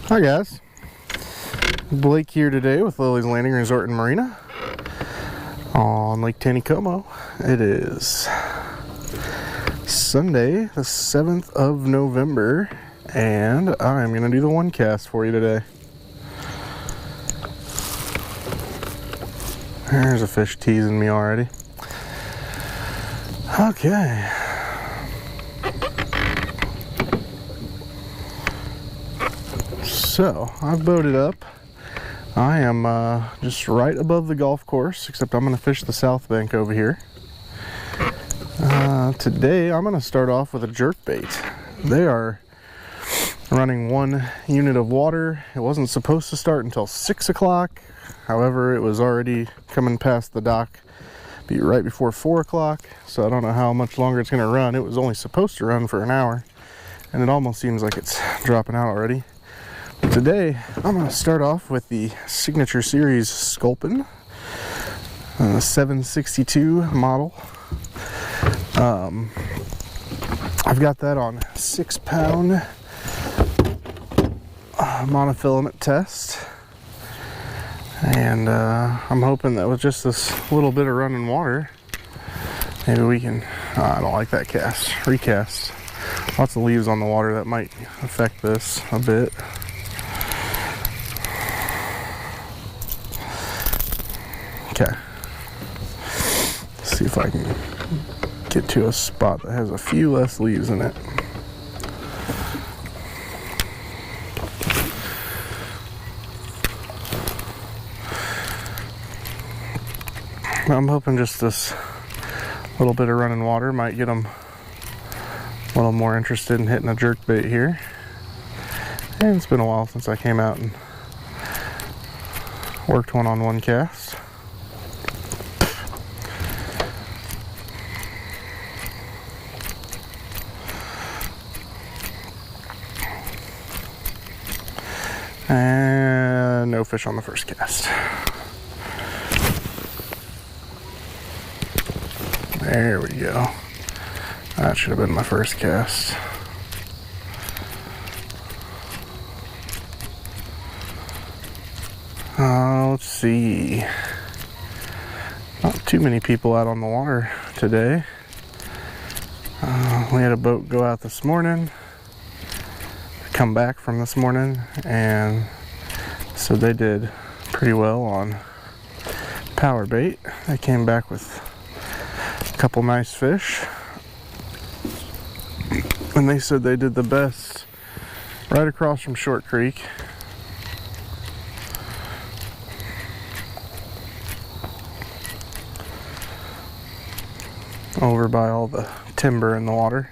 Hi guys, Blake here today with Lilley's Landing Resort and Marina on Lake Taneycomo. It is Sunday the 7th of November and I'm going to do the one cast for you today. There's a fish teasing me already. Okay. So, I've boated up. I am just right above the golf course, except I'm going to fish the south bank over here. Today, I'm going to start off with a jerkbait. They are running 1 unit of water. It wasn't supposed to start until 6 o'clock. However, it was already coming past the dock right before 4 o'clock. So I don't know how much longer it's going to run. It was only supposed to run for an hour. And it almost seems like it's dropping out already. Today, I'm going to start off with the Signature Series Sculpin, 762 model. I've got that on 6-pound monofilament test, and I'm hoping that with just this little bit of running water, maybe we can, I don't like that cast, recast. Lots of leaves on the water, that might affect this a bit. Okay, let's see if I can get to a spot that has a few less leaves in it. I'm hoping just this little bit of running water might get them a little more interested in hitting a jerkbait here. And it's been a while since I came out and worked one on one cast. And no fish on the first cast. There we go. That should have been my first cast. Let's see. Not too many people out on the water today. We had a boat go out this morning, come back from this morning, and so they did pretty well on power bait. They came back with a couple nice fish, and they said they did the best right across from Short Creek. Over by all the timber in the water.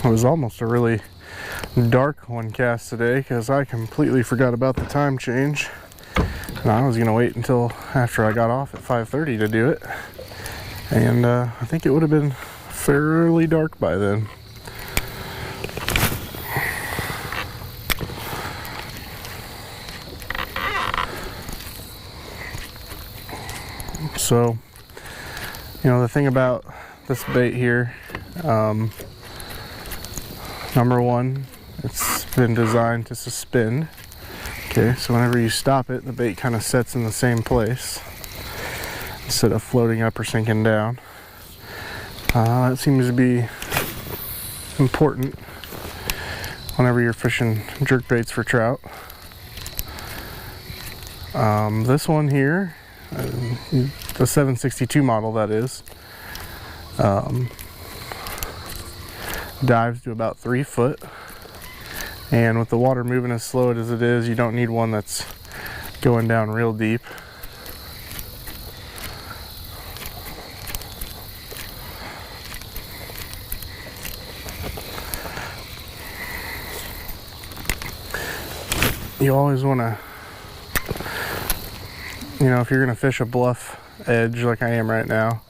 It was almost a really dark one cast today because I completely forgot about the time change, and I was going to wait until after I got off at 5:30 to do it, and I think it would have been fairly dark by then. So, you know, the thing about this bait here, number one, it's been designed to suspend. Okay, so whenever you stop it, the bait kind of sets in the same place instead of floating up or sinking down. That seems to be important whenever you're fishing jerkbaits for trout. This one here, the 762 model that is, dives to about 3 foot, and with the water moving as slow as it is, you don't need one that's going down real deep. you always want to, you know, if you're going to fish a bluff edge like I am right now.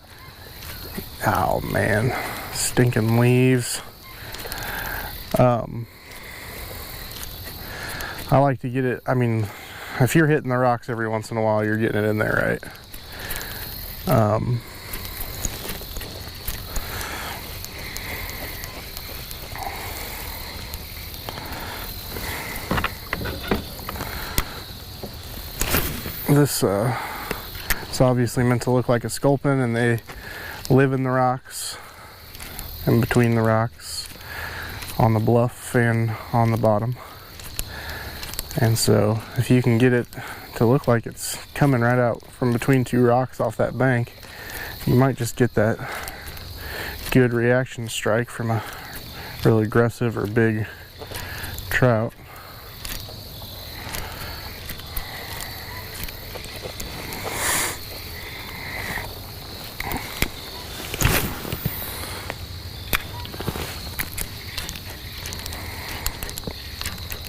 Oh man, stinking leaves. I like to get it, I mean, if you're hitting the rocks every once in a while, you're getting it in there, right? This it's obviously meant to look like a sculpin, and they live in the rocks, in between the rocks, on the bluff and on the bottom. And so if you can get it to look like it's coming right out from between two rocks off that bank, you might just get that good reaction strike from a really aggressive or big trout.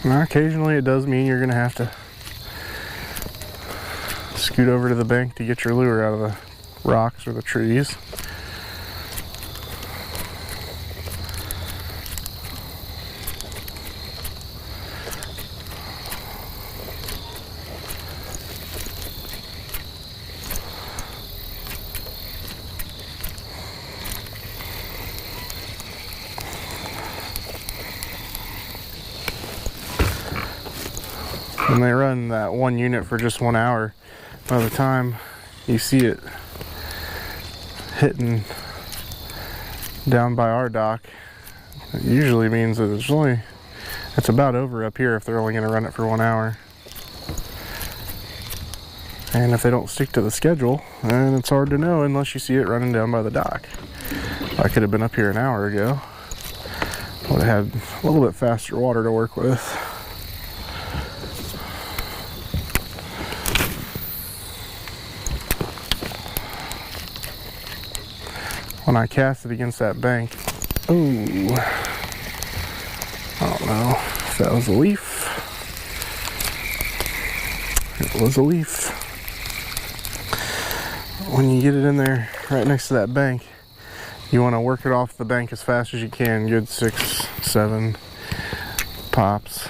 Now, occasionally it does mean you're going to have to scoot over to the bank to get your lure out of the rocks or the trees. When they run that one unit for just 1 hour, by the time you see it hitting down by our dock, it usually means that it's about over up here if they're only going to run it for 1 hour. And if they don't stick to the schedule, then it's hard to know unless you see it running down by the dock. I could have been up here an hour ago. Would have had a little bit faster water to work with. When I cast it against that bank, ooh, I don't know if that was a leaf. It was a leaf. When you get it in there right next to that bank, you want to work it off the bank as fast as you can. Good 6, 7 pops.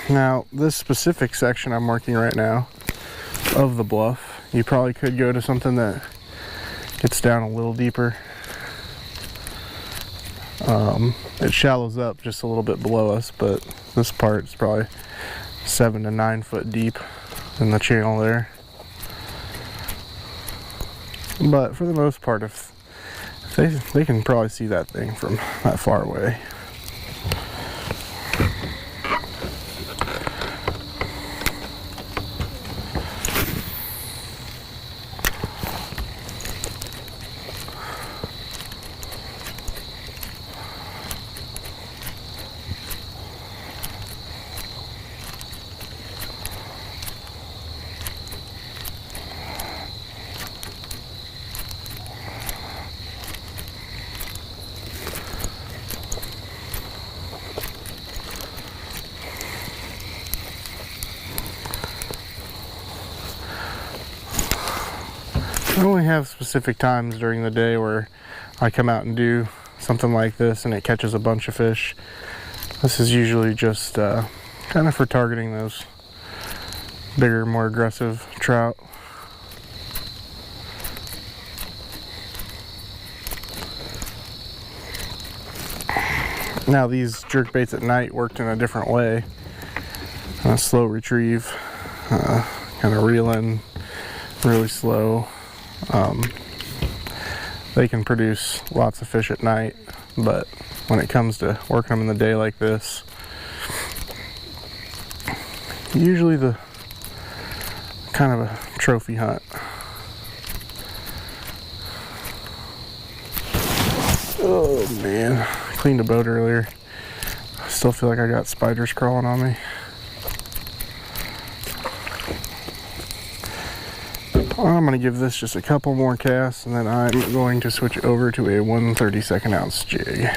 Now, this specific section I'm working right now of the bluff, you probably could go to something that gets down a little deeper. It shallows up just a little bit below us, but this part is probably 7 to 9 foot deep in the channel there. But for the most part, if they can probably see that thing from that far away. I only have specific times during the day where I come out and do something like this and it catches a bunch of fish. This is usually just kind of for targeting those bigger, more aggressive trout. Now these jerk baits at night worked in a different way. Slow retrieve, kind of reel in really slow. They can produce lots of fish at night, but when it comes to working them in the day like this, usually the kind of a trophy hunt. Oh man, I cleaned a boat earlier. I still feel like I got spiders crawling on me. I'm going to give this just a couple more casts, and then I'm going to switch over to a 1/32 ounce jig.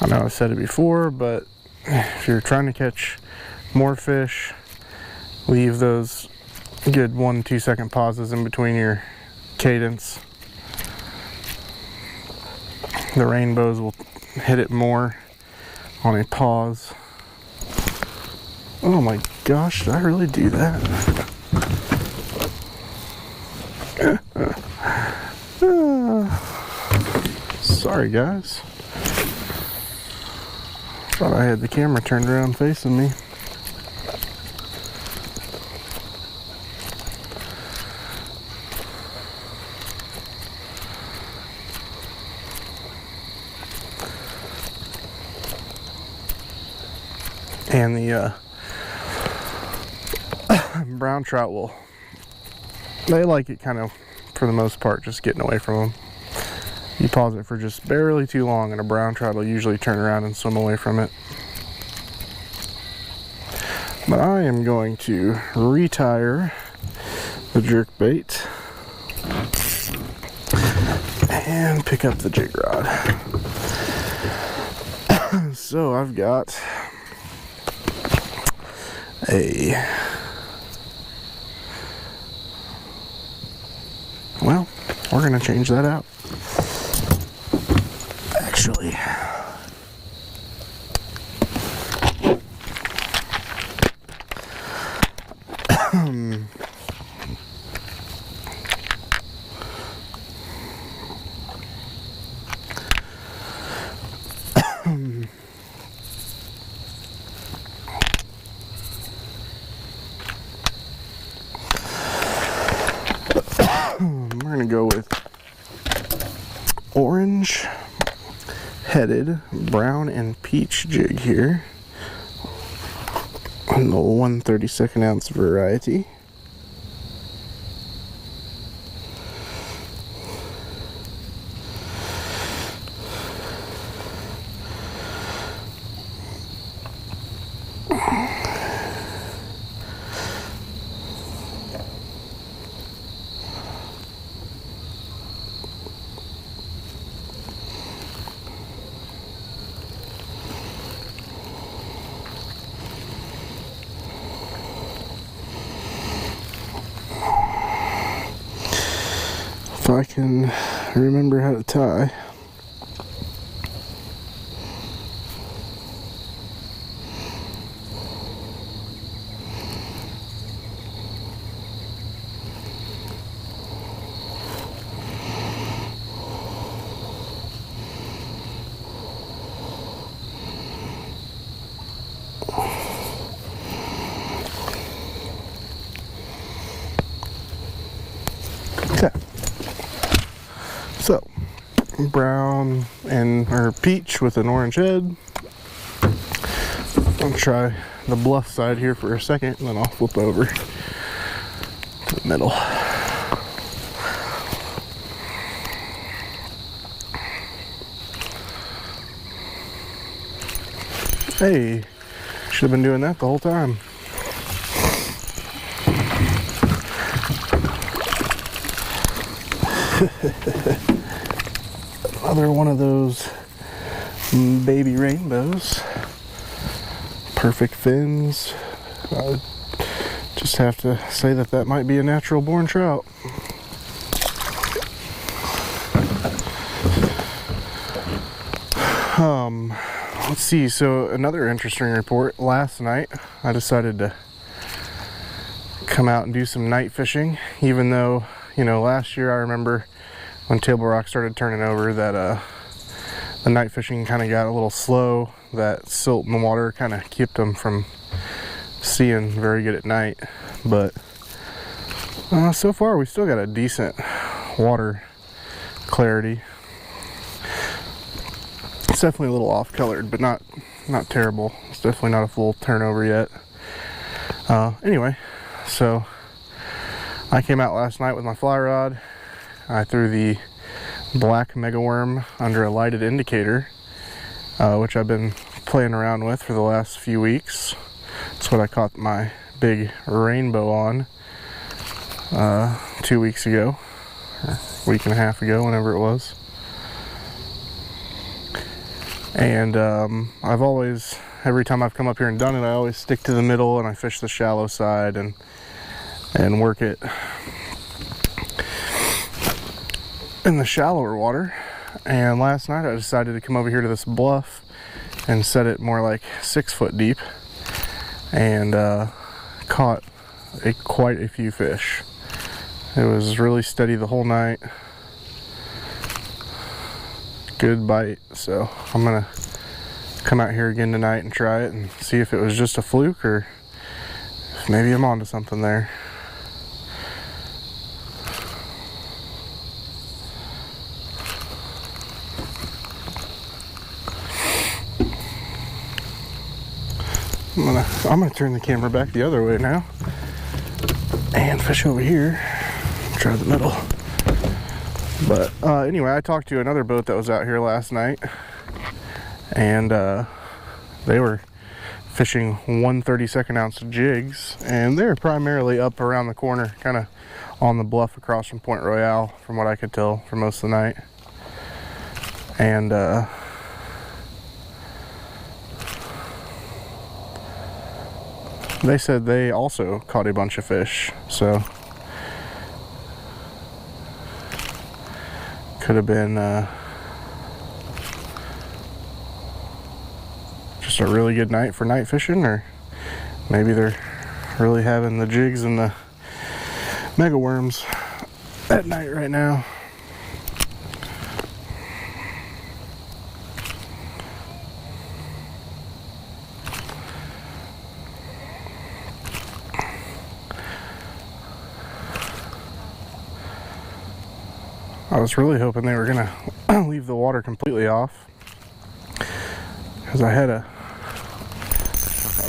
I know I've said it before, but if you're trying to catch more fish, leave those good 1-2 second pauses in between your cadence. The rainbows will hit it more on a pause. Oh my gosh, did I really do that? Sorry guys. Thought I had the camera turned around facing me. And the brown trout they like it kind of, for the most part, just getting away from them. You pause it for just barely too long and a brown trout will usually turn around and swim away from it. But I am going to retire the jerk bait and pick up the jig rod. So I've got well, we're gonna change that out. Actually, we're gonna go with orange headed brown and peach jig here on the 1/32 ounce variety. If I can remember how to tie. Okay. So, brown or peach with an orange head. I'll try the bluff side here for a second, and then I'll flip over to the middle. Hey, should have been doing that the whole time. Another one of those baby rainbows. Perfect fins. I just have to say that might be a natural born trout. Let's see, so another interesting report. Last night I decided to come out and do some night fishing, even though, you know, last year I remember when Table Rock started turning over that the night fishing kind of got a little slow. That silt in the water kind of kept them from seeing very good at night. But so far we still got a decent water clarity. It's definitely a little off colored, but not terrible. It's definitely not a full turnover yet. Anyway, so I came out last night with my fly rod. I threw the black megaworm under a lighted indicator, which I've been playing around with for the last few weeks. That's what I caught my big rainbow on 2 weeks ago, or a week and a half ago, whenever it was. And I've always, every time I've come up here and done it, I always stick to the middle and I fish the shallow side and work it in the shallower water. And last night I decided to come over here to this bluff and set it more like 6 foot deep, and caught quite a few fish. It was really steady the whole night. Good bite, so I'm gonna come out here again tonight and try it and see if it was just a fluke or if maybe I'm onto something there. I'm gonna turn the camera back the other way now and fish over here. Try the middle. But anyway, I talked to another boat that was out here last night, and they were fishing 1/32 ounce jigs, and they're primarily up around the corner, kind of on the bluff across from Point Royale, from what I could tell for most of the night. And they said they also caught a bunch of fish, so could have been just a really good night for night fishing, or maybe they're really having the jigs and the mega worms at night right now. I was really hoping they were gonna leave the water completely off, because I had a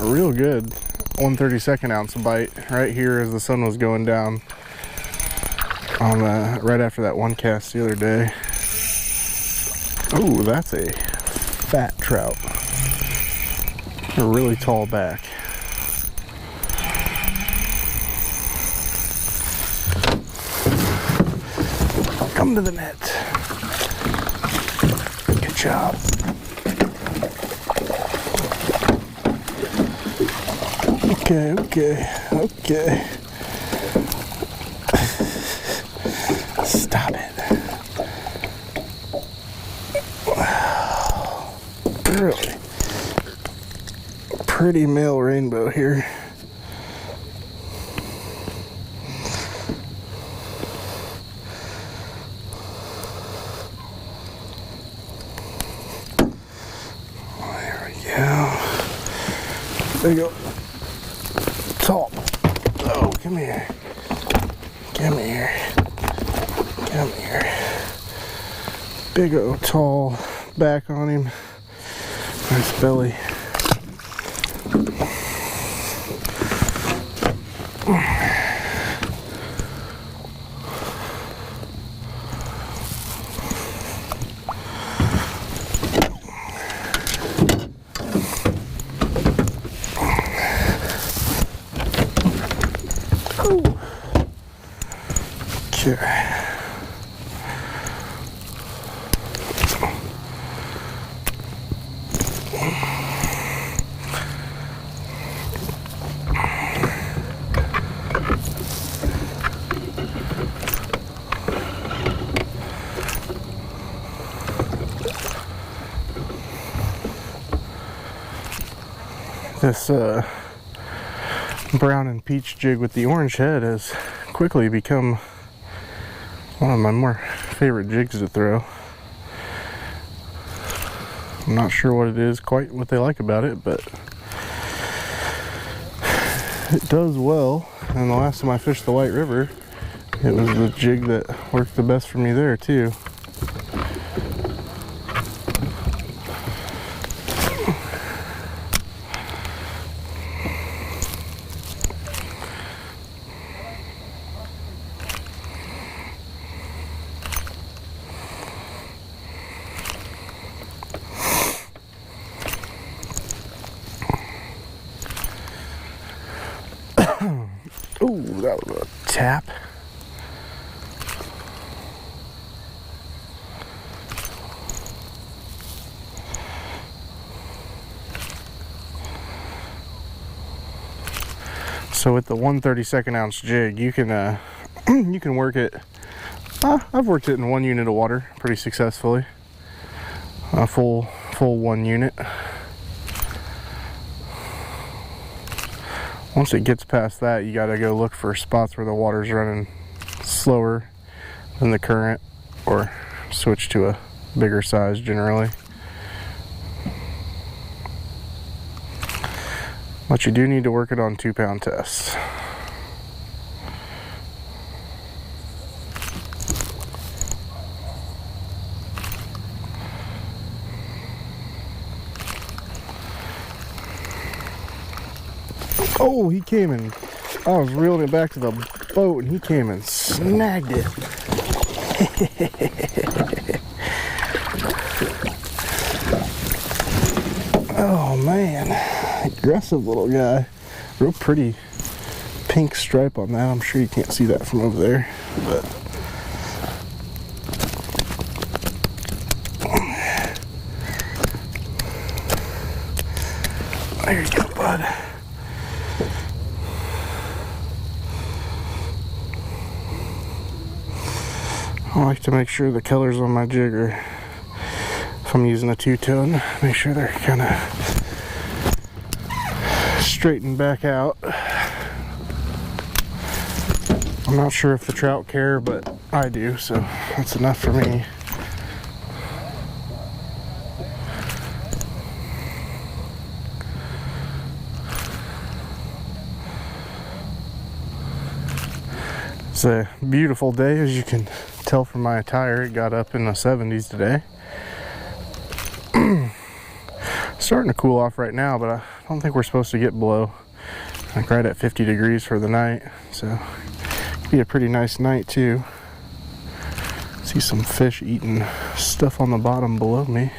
real good 1/32 ounce bite right here as the sun was going down on right after that one cast the other day. Oh, that's a fat trout. A really tall back. Come to the net. Good job. Okay. Stop it. Wow. Really pretty male rainbow here. There you go. Tall. Oh, come here. Come here. Come here. Big old tall back on him. Nice belly. Okay. This brown and peach jig with the orange head has quickly become one of my more favorite jigs to throw. I'm not sure what it is, quite what they like about it, but it does well. And the last time I fished the White River, it was the jig that worked the best for me there too. that was a tap. So with the 1/32 ounce jig, you can you can work it. I've worked it in 1 unit of water pretty successfully. A full 1 unit. Once it gets past that, you gotta go look for spots where the water's running slower than the current, or switch to a bigger size generally. But you do need to work it on 2-pound tests. Oh, he came and I was reeling it back to the boat and he came and snagged it. Oh man, aggressive little guy. Real pretty pink stripe on that. I'm sure you can't see that from over there, but there you go, bud. I like to make sure the colors on my jig are, if I'm using a 2-tone, make sure they're kind of straightened back out. I'm not sure if the trout care, but I do, so that's enough for me. It's a beautiful day, as you can tell from my attire. It got up in the 70s today. Starting to cool off right now, but I don't think we're supposed to get below like right at 50 degrees for the night, so it'll be a pretty nice night too. See some fish eating stuff on the bottom below me.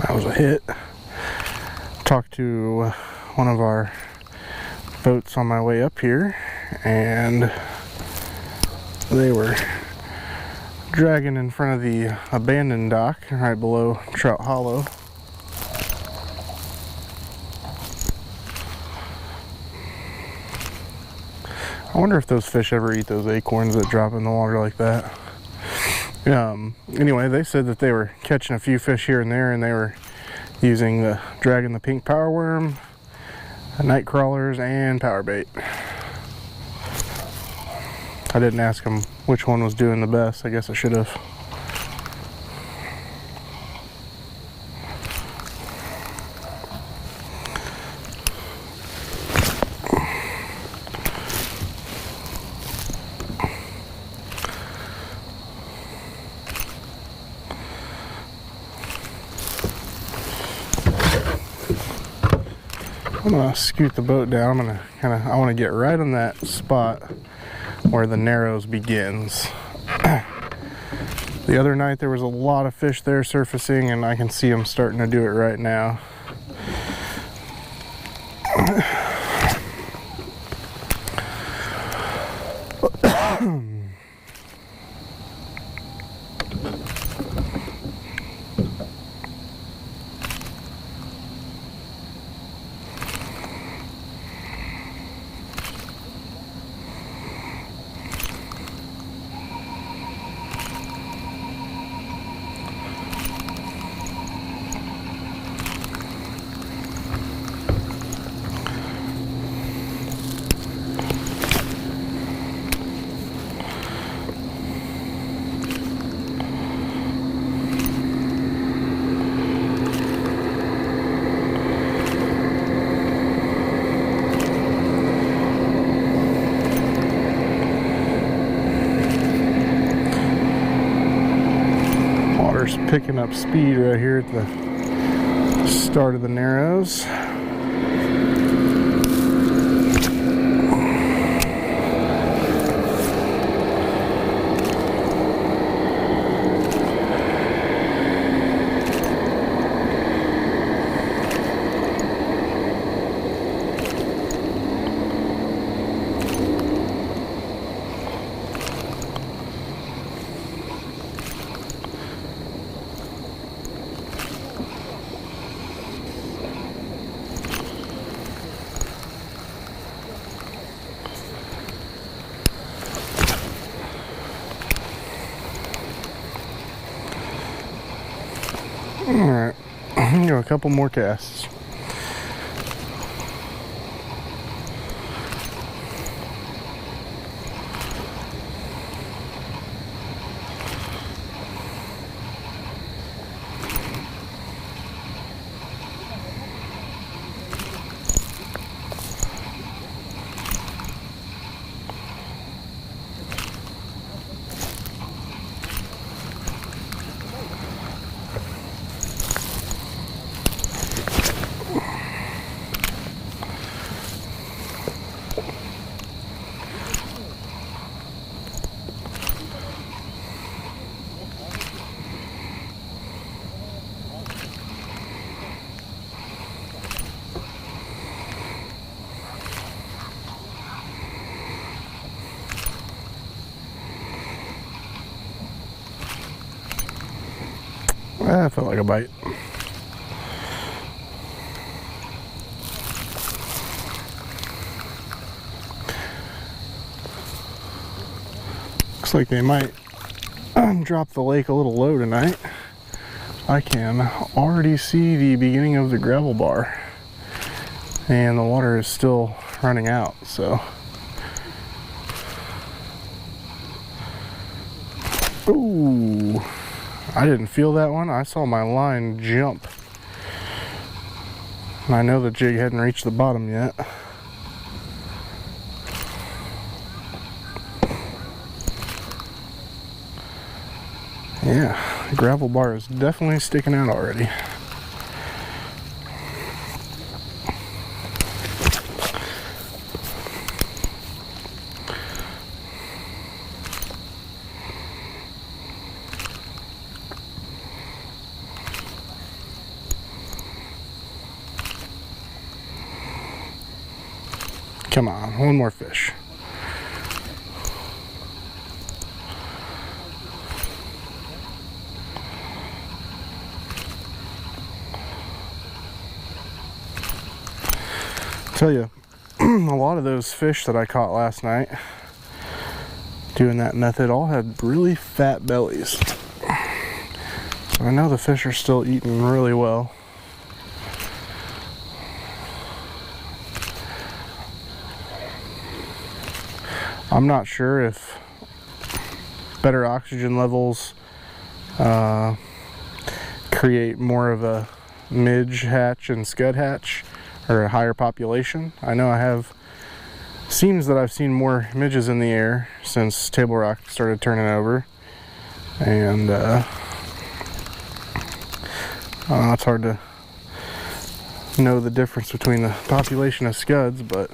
That was a hit. Talked to one of our boats on my way up here, and they were dragging in front of the abandoned dock right below Trout Hollow. I wonder if those fish ever eat those acorns that drop in the water like that. Anyway, they said that they were catching a few fish here and there, and they were dragging the pink power worm, night crawlers, and power bait. I didn't ask them which one was doing the best. I guess I should have. I'm gonna scoot the boat down. I want to get right on that spot where the Narrows begins. The other night there was a lot of fish there surfacing, and I can see them starting to do it right now. water's picking up speed right here at the start of the Narrows. Alright, a couple more casts. That felt like a bite. Looks like they might drop the lake a little low tonight. I can already see the beginning of the gravel bar, and the water is still running out, so. Ooh. I didn't feel that one. I saw my line jump. And I know the jig hadn't reached the bottom yet. Yeah, the gravel bar is definitely sticking out already. Come on, one more fish. Tell you, a lot of those fish that I caught last night doing that method all had really fat bellies. So I know the fish are still eating really well. I'm not sure if better oxygen levels create more of a midge hatch and scud hatch, or a higher population. I know I have, seems that I've seen more midges in the air since Table Rock started turning over, and it's hard to know the difference between the population of scuds, but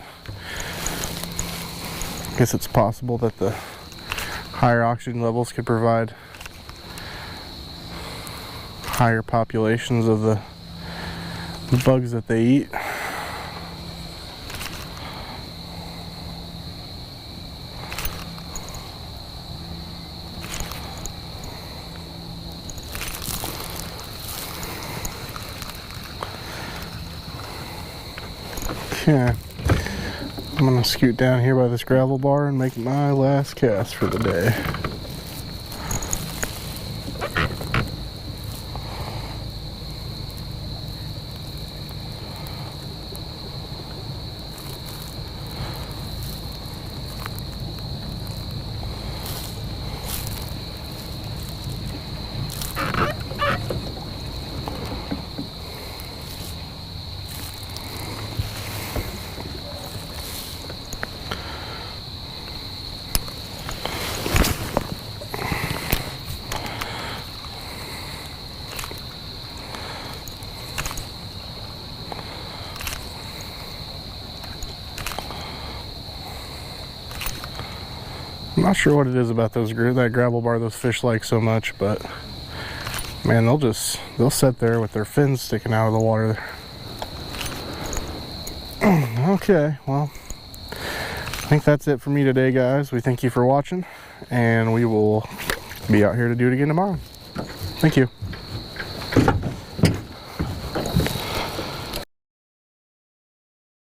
I guess it's possible that the higher oxygen levels could provide higher populations of the bugs that they eat. Okay. I'm gonna scoot down here by this gravel bar and make my last cast for the day. not sure what it is about that gravel bar those fish like so much, but man, they'll sit there with their fins sticking out of the water. Okay, well, I think that's it for me today, guys. We thank you for watching, and we will be out here to do it again tomorrow. Thank you.